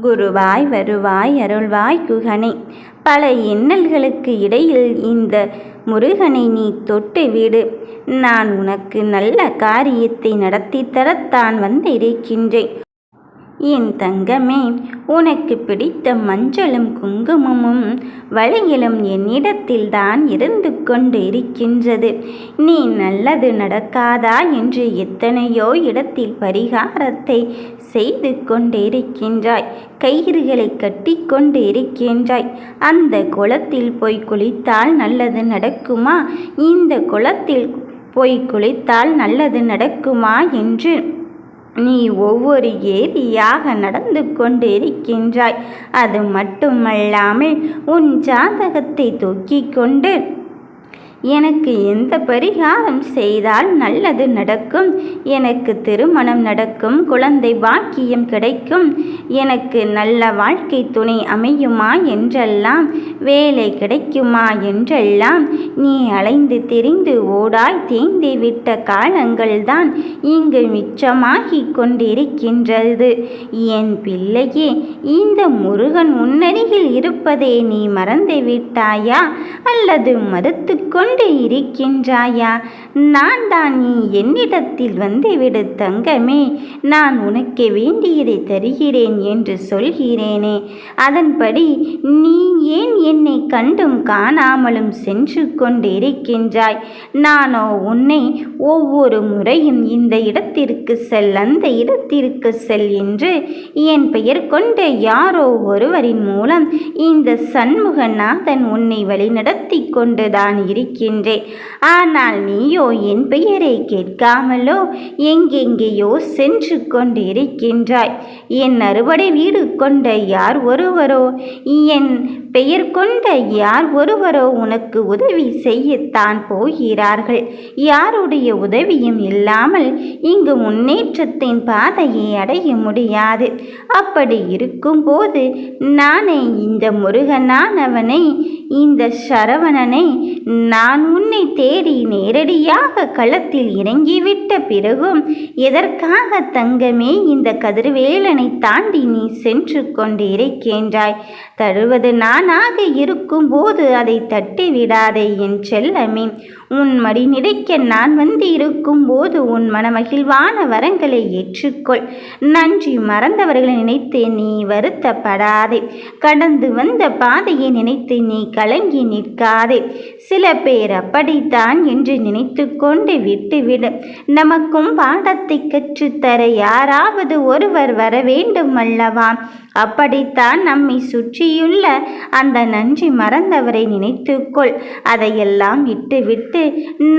குருவாய் வருவாய் அருள்வாய் குகனே. பல இன்னல்களுக்கு இடையில் இந்த முருகனை நீ தொட்டு விடு. நான் உனக்கு நல்ல காரியத்தை நடத்தி தரத்தான் வந்திருக்கின்றேன். என் தங்கமே, உனக்கு பிடித்த மஞ்சளும் குங்குமமும் வளையலும் என்னிடத்தில்தான் இருந்து கொண்டு இருக்கின்றது. நீ நல்லது நடக்காதா என்று எத்தனையோ இடத்தில் பரிகாரத்தை செய்து கொண்டிருக்கின்றாய். கயிறுகளை கட்டி கொண்டு இருக்கின்றாய். அந்த குளத்தில் போய் குளித்தால் நல்லது நடக்குமா, இந்த குளத்தில் போய் குளித்தால் நல்லது நடக்குமா என்று நீ ஒவ்வொரு ஏரியாக நடந்து கொண்டு இருக்கின்றாய். அது மட்டுமல்லாமல் உன் ஜாதகத்தை தூக்கிக் கொண்டு எனக்கு எந்த பரிகாரம் செய்தால் நல்லது நடக்கும், எனக்கு திருமணம் நடக்கும், குழந்தை பாக்கியம் கிடைக்கும், எனக்கு நல்ல வாழ்க்கை துணை அமையுமா என்றெல்லாம், வேலை கிடைக்குமா என்றெல்லாம் நீ அலைந்து திரிந்து ஓடாய் தேய்ந்து விட்ட காலங்கள்தான் இங்கு மிச்சமாகி கொண்டிருக்கின்றது. என் பிள்ளையே, இந்த முருகன் உன்னருகில் இருப்பதை நீ மறந்து விட்டாயா அல்லது மறுத்து கொண்டு இருக்கின்றாயா? நான் தான் நீ என்னிடத்தில் வந்துவிடு தங்கமே, நான் உனக்கு வேண்டியதை தருகிறேன் என்று சொல்கிறேனே, அதன்படி நீ ஏன் என்னை கண்டும் காணாமலும் சென்று கொண்டிருக்கின்றாய்? நானோ உன்னை ஒவ்வொரு முறையும் இந்த இடத்திற்கு செல், அந்த இடத்திற்கு செல் என்று என் பெயர் கொண்ட யாரோ ஒருவரின் மூலம் இந்த சண்முகநாதன் உன்னை வழிநடத்தி கொண்டுதான் இருக்கின்றேன். ஆனால் நீயோ என் பெயரை கேட்காமலோ எங்கெங்கேயோ சென்று கொண்டு இருக்கின்றாய். என் அறுவடை வீடு கொண்ட யார் ஒருவரோ, என் பெயர் கொண்ட யார் ஒருவரோ உனக்கு உதவி செய்யத்தான் போகிறார்கள். யாருடைய உதவியும் இல்லாமல் இங்கு முன்னேற்றத்தின் பாதையை அடைய முடியாது. அப்படி இருக்கும்போது நானே இந்த முருகனானவனை, இந்த சரவணனை, நான் உன்னை தேடி நேரடியாக களத்தில் இறங்கிவிட்ட பிறகும் எதற்காக தங்கமே இந்த கதிர்வேலனை தாண்டி நீ சென்று கொண்டு இருக்கின்றாய்? தருவது நானாக இருக்கும்போது அதை தட்டி விடாதே என் செல்லமே. உன் மடி நிறைக்க நான் வந்து இருக்கும்போது உன் மனமகிழ்வான வரங்களை ஏற்றுக்கொள். நன்றி மறந்தவர்களை நினைத்து நீ வருத்தப்படாதே. கடந்து வந்த பாதையை நினைத்து நீ கலங்கி நிற்காதே. சில பேர் அப்படித்தான் என்று நினைத்து கொண்டு விட்டுவிடு. நமக்கும் பாடத்தை கற்றுத்தர யாராவது ஒருவர் வர வேண்டும் அல்லவா? அப்படித்தான் நம்மை சுற்றியுள்ள அந்த நன்றி மறந்தவரை நினைத்துக்கொள். அதையெல்லாம் விட்டுவிட்டு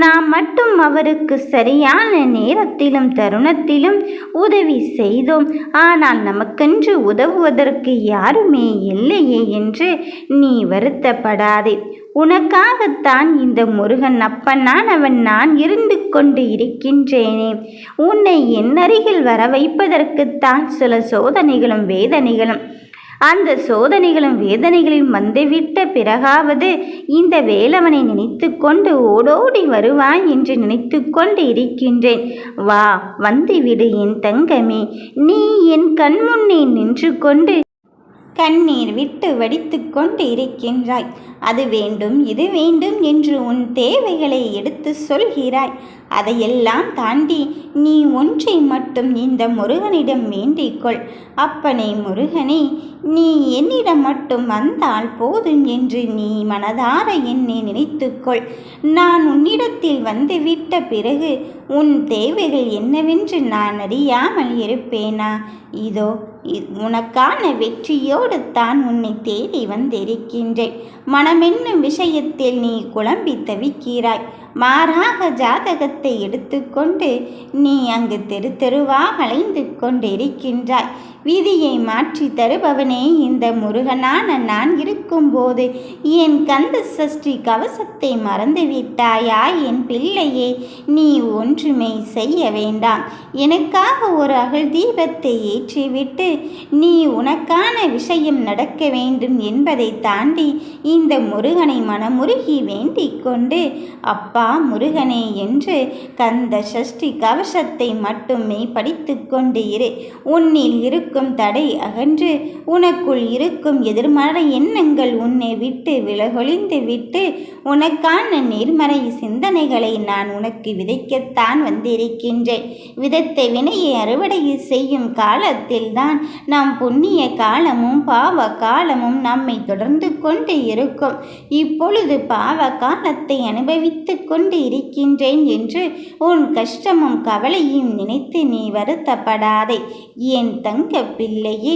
நாம் மட்டும் அவருக்கு சரியான நேரத்திலும் தருணத்திலும் உதவி செய்தோம், ஆனால் நமக்கென்று உதவுவதற்கு யாருமே இல்லையே என்று நீ வருத்தப்படாதே. உனக்காகத்தான் இந்த முருகன் அப்பனானவன் நான் இருந்து கொண்டு இருக்கின்றேனே. உன்னை என் அருகில் வர வைப்பதற்குத்தான் சில சோதனைகளும் வேதனைகளும். அந்த சோதனைகளும் வேதனைகளில் வந்துவிட்ட பிறகாவது இந்த வேலவனை நினைத்து கொண்டு ஓடோடி வருவாய் என்று நினைத்து கொண்டு இருக்கின்றேன். வா, வந்துவிடு என் தங்கமே. நீ என் கண்முன்னே நின்று கொண்டு கண்ணீர் விட்டு வடித்து கொண்டு இருக்கின்றாய். அது வேண்டும் இது வேண்டும் என்று உன் தேவைகளை எடுத்து சொல்கிறாய். அதையெல்லாம் தாண்டி நீ ஒன்றை மட்டும் இந்த முருகனிடம் வேண்டிக்கொள். அப்பனே முருகனே, நீ என்னிடம் மட்டும் வந்தால் போதும் என்று நீ மனதார என்னை நினைத்துக்கொள். நான் உன்னிடத்தில் வந்துவிட்ட பிறகு உன் தேவைகள் என்னவென்று நான் அறியாமல் இருப்பேனா? இதோ உனக்கான வெற்றியோடு தான் உன்னை தேடி வந்திருக்கின்றேன். மனமென்னும் விஷயத்தில் நீ குழம்பி தவிக்கிறாய். மாறாக ஜாதகத்தை எடுத்துக்கொண்டு நீ அங்கு தெரு தெருவாக அலைந்து கொண்டிருக்கின்றாய். விதியை மாற்றி தருபவனே இந்த முருகனான நான் இருக்கும்போது என் கந்த சஷ்டி கவசத்தை மறந்துவிட்டாயா என் பிள்ளையே? நீ ஒன்றுமே செய்ய வேண்டாம். எனக்காக ஒரு அகல் தீபத்தை ஏற்றிவிட்டு நீ உனக்கான விஷயம் நடக்க வேண்டும் என்பதை தாண்டி இந்த முருகனை மனமுருகி வேண்டிக் கொண்டு அப்பா முருகனே என்று கந்த சஷ்டி கவசத்தை மட்டுமே படித்து கொண்டு இரு. உன்னில் இருக்கும் இருக்கும் தடை அகன்று உனக்குள் இருக்கும் எதிர்மறை எண்ணங்கள் உன்னை விட்டு விலகொழிந்து விட்டு உனக்கான நேர்மறை சிந்தனைகளை நான் உனக்கு விதைக்கத்தான் வந்திருக்கின்றேன். விதைத்த வினையை அறுவடை செய்யும் காலத்தில்தான் நாம் புண்ணிய காலமும் பாவ காலமும் நம்மை தொடர்ந்து கொண்டு இருக்கும். இப்பொழுது பாவ காலத்தை அனுபவித்து கொண்டு இருக்கின்றேன் என்று உன் கஷ்டமும் கவலையும் நினைத்து நீ வருத்தப்படாதே. என் தங்க பிள்ளையே,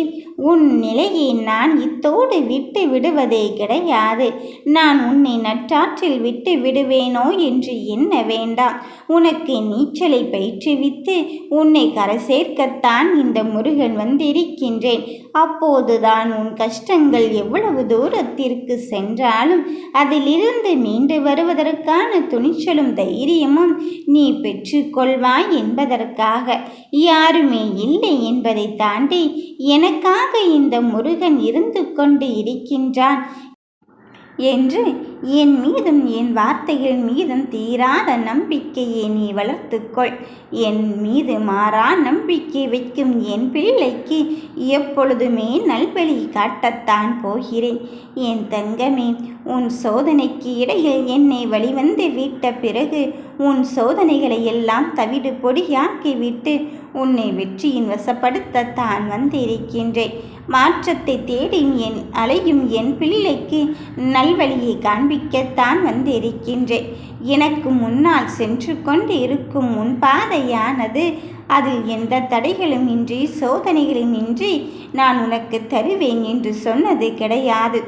உன் நிலையை நான் இத்தோடு விட்டு விடுவதே கிடையாது. நான் உன்னை நற்றாற்றில் விட்டு விடுவேனோ என்று எண்ண வேண்டாம். உனக்கு நீச்சலை பயிற்றுவித்து உன்னை கரை சேர்க்கத்தான் இந்த முருகன் வந்திருக்கின்றேன். அப்போதுதான் உன் கஷ்டங்கள் எவ்வளவு தூரத்திற்கு சென்றாலும் அதிலிருந்து மீண்டு வருவதற்கான துணிச்சலும் தைரியமும் நீ பெற்றுக்கொள்வாய் என்பதற்காக. யாருமே இல்லை என்பதை தாண்டி எனக்காக இந்த முருகன் இருந்து கொண்டு இருக்கின்றான் என்று என் மீதும் என் வார்த்தைகள் மீதும் தீராத நம்பிக்கையை நீ வளர்த்துக்கொள். என் மீது மாறா நம்பிக்கை வைக்கும் என் பிள்ளைக்கு எப்பொழுதுமே நல்வழி காட்டத்தான் போகிறேன். என் தங்கமே, உன் சோதனைக்கு இடையில் என்னை வழிவந்து விட்ட பிறகு உன் சோதனைகளை எல்லாம் தவிடு பொடியாக்கிவிட்டு உன்னை வெற்றியின் வசப்படுத்தத்தான் வந்திருக்கின்றேன். மாற்றத்தை தேடி அலையும் என் பிள்ளைக்கு நல்வழியை காண்பிக்கத்தான் வந்திருக்கின்றேன். எனக்கு முன்னால் சென்று கொண்டு இருக்கும் உன் பாதையானது அதில் எந்த தடைகளும் இன்றி சோதனைகளும் இன்றி நான் உனக்கு தருவேன் என்று சொன்னது கிடையாது.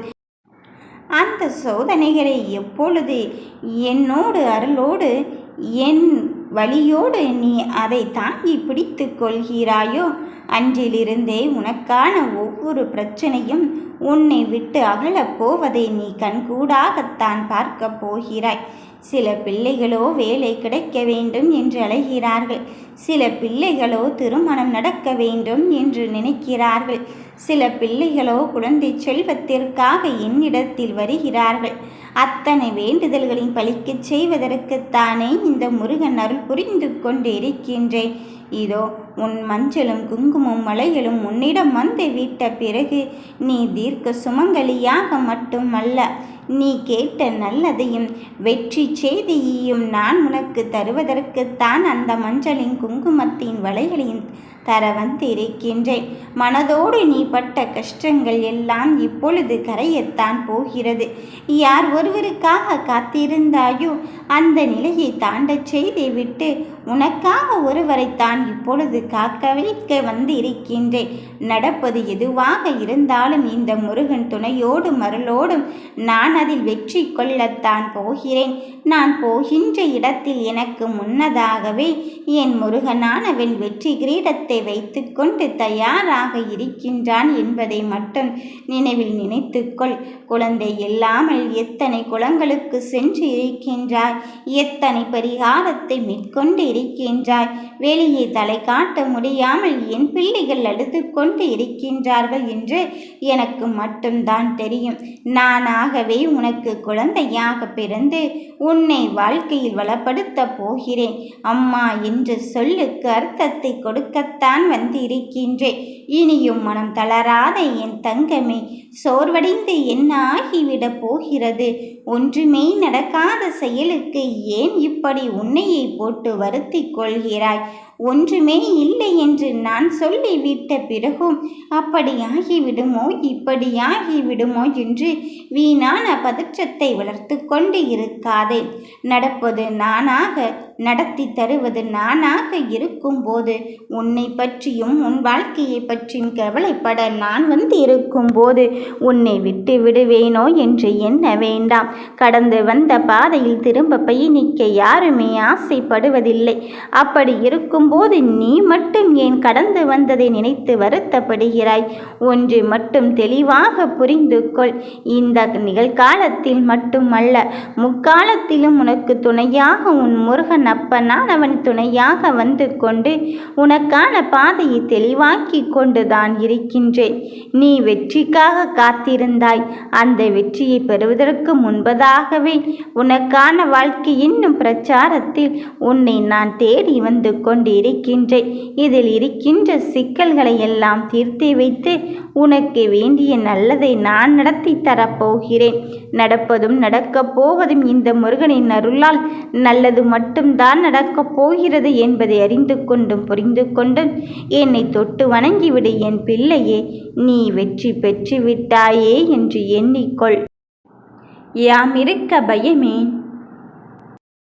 அந்த சோதனைகளை எப்பொழுது என்னோடு அருளோடு என் வழியோடு நீ அதை தாங்கி பிடித்து கொள்கிறாயோ அன்றிலிருந்தே உனக்கான ஒவ்வொரு பிரச்சனையும் உன்னை விட்டு அகலப் போவதை நீ கண்கூடாகத்தான் பார்க்க போகிறாய். சில பிள்ளைகளோ வேலை கிடைக்க வேண்டும் என்று அலைகிறார்கள். சில பிள்ளைகளோ திருமணம் நடக்க வேண்டும் என்று நினைக்கிறார்கள். சில பிள்ளைகளோ குழந்தை செல்வத்திற்காக என்னிடத்தில் வருகிறார்கள். அத்தனை வேண்டுதல்களையும் பலிக்கச் செய்வதற்குத்தானே இந்த முருகன் அருள் புரிந்து கொண்டு இருக்கின்றேன். இதோ உன் மஞ்சளும் குங்குமம் மலைகளும் உன்னிடம் வந்து விட்ட பிறகு நீ தீர்க்க சுமங்கலியாக மட்டுமல்ல, நீ கேட்ட நல்லதையும் வெற்றி செய்தியையும் நான் உனக்கு தருவதற்குத்தான் அந்த மஞ்சளின் குங்குமத்தின் வளைகளையும் தர வந்திருக்கின்றேன். மனதோடு நீ பட்ட கஷ்டங்கள் எல்லாம் இப்பொழுது கரையத்தான் போகிறது. யார் ஒருவருக்காக காத்திருந்தாயோ அந்த நிலையை தாண்டச் செய்துவிட்டு உனக்காக ஒருவரைத்தான் இப்பொழுது காக்க வைக்க வந்து இருக்கின்றேன். நடப்பது எதுவாக இருந்தாலும் இந்த முருகன் துணையோடும் அருளோடும் நான் அதில் வெற்றி கொள்ளத்தான் போகிறேன். நான் போகின்ற இடத்தில் எனக்கு முன்னதாகவே என் முருகனானவன் வெற்றி கிரீடத்தை வைத்து கொண்டு தயாராக இருக்கின்றான் என்பதை மட்டும் நினைவில் நினைத்துக்கொள். குழந்தை இல்லாமல் எத்தனை குளங்களுக்கு சென்று இருக்கின்றாய், எத்தனை பரிகாரத்தை மேற்கொண்டு இருக்கின்றாய். வெளியே தலை காட்ட முடியாமல் என் பிள்ளைகள் அழுது கொண்டு இருக்கின்றார்கள் என்று எனக்கு மட்டும்தான் தெரியும். நானாகவே உனக்கு குழந்தையாக பிறந்து உன்னை வாழ்க்கையில் வளப்படுத்த போகிறேன். அம்மா என்று சொல்லுக்கு அர்த்தத்தை கொடுக்கத்தான் வந்து இருக்கின்றேன். இனியும் மனம் தளராத என் தங்கமே, சோர்வடைந்து என்ன ஆகிவிடப் போகிறது? ஒன்றுமே நடக்காத செயலுக்கு ஏன் இப்படி உன்னையை போட்டு வருத்தி கொள்கிறாய்? ஒன்றுமே இல்லை என்று நான் சொல்லிவிட்ட பிறகும் அப்படியாகிவிடுமோ இப்படியாகிவிடுமோ என்று வீணான பதற்றத்தை வளர்த்து கொண்டு இருக்காதே. நடப்பது நானாக, நடத்தி தருவது நானாக இருக்கும்போது உன்னை பற்றியும் உன் வாழ்க்கையை பற்றியும் கவலைப்பட நான் வந்து இருக்கும்போது உன்னை விட்டு விடுவேனோ என்று எண்ண வேண்டாம். கடந்து வந்த பாதையில் திரும்ப பயணிக்க யாருமே ஆசைப்படுவதில்லை. அப்படி இருக்கும்போது நீ மட்டும் ஏன் கடந்து வந்ததை நினைத்து வருத்தப்படுகிறாய்? ஒன்று மட்டும் தெளிவாக புரிந்து கொள். இந்த நிகழ்காலத்தில் மட்டுமல்ல, முக்காலத்திலும் உனக்கு துணையாக உன் முருகன் அப்பனான் அவன் துணையாக வந்து கொண்டு உனக்கான பாதையை தெளிவாக்கி கொண்டுதான் இருக்கின்றேன். நீ வெற்றிக்காக காத்திருந்தாய். அந்த வெற்றியை பெறுவதற்கு முன்பதாகவே உனக்கான வாழ்க்கை என்னும் பிரச்சாரத்தில் உன்னை நான் தேடி வந்து கொண்டு இருக்கின்றேன். இதில் இருக்கின்ற சிக்கல்களை எல்லாம் தீர்த்து வைத்து உனக்கு வேண்டிய நல்லதை நான் நடத்தி தரப்போகிறேன். நடப்பதும் நடக்கப் போவதும் இந்த முருகனின் அருளால் நல்லது மட்டும்தான் நடக்கப் போகிறது என்பதை அறிந்து கொண்டும் புரிந்து கொண்டும் என்னை தொட்டு வணங்கிவிடு என் பிள்ளையே. நீ வெற்றி பெற்று விட்டாயே என்று எண்ணிக்கொள். யாம் இருக்க பயமேன்.